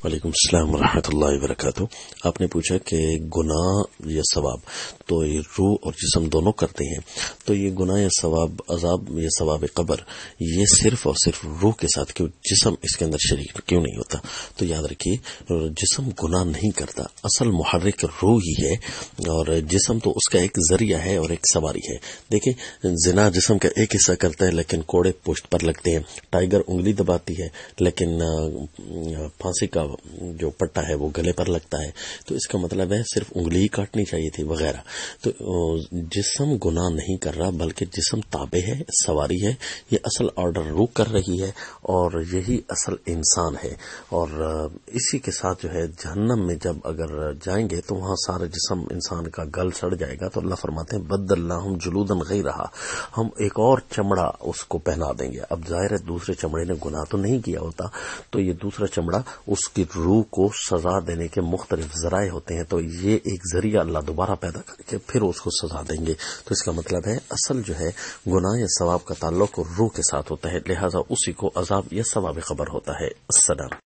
وعلیکم السلام ورحمۃ اللہ وبرکاتہ۔ آپ نے پوچھا کہ گناہ یا ثواب، تو یہ روح اور جسم دونوں کرتے ہیں، تو یہ گناہ یا ثواب، عذاب یا ثواب قبر، یہ صرف اور صرف روح کے ساتھ، کیوں جسم اس کے اندر شریک کیوں نہیں ہوتا؟ تو یاد رکھیے، جسم گناہ نہیں کرتا، اصل محرک روح ہی ہے، اور جسم تو اس کا ایک ذریعہ ہے اور ایک سواری ہے۔ دیکھیں، زنا جسم کا ایک حصہ کرتا ہے لیکن کوڑے پشت پر لگتے ہیں، ٹائیگر انگلی دباتی ہے لیکن پھانسی کا جو پٹا ہے وہ گلے پر لگتا ہے، تو اس کا مطلب ہے صرف انگلی ہی کاٹنی چاہیے تھی وغیرہ۔ تو جسم گناہ نہیں کر رہا بلکہ جسم تابع ہے، سواری ہے، یہ اصل آرڈر روح کر رہی ہے، اور یہی اصل انسان ہے۔ اور اسی کے ساتھ جو ہے جہنم میں جب اگر جائیں گے تو وہاں سارا جسم انسان کا گل سڑ جائے گا، تو اللہ فرماتے ہیں بدلناہم جلودا غیرہا، ہم ایک اور چمڑا اس کو پہنا دیں گے۔ اب ظاہر ہے دوسرے چمڑے نے گناہ تو نہیں کیا ہوتا، تو یہ دوسرا چمڑا اس کی روح کو سزا دینے کے مختلف ذرائع ہوتے ہیں، تو یہ ایک ذریعہ اللہ دوبارہ پیدا کر کے پھر اس کو سزا دیں گے۔ تو اس کا مطلب ہے اصل جو ہے گناہ یا ثواب کا تعلق روح کے ساتھ ہوتا ہے، لہذا اسی کو عذاب یا ثواب خبر ہوتا ہے۔ السلام۔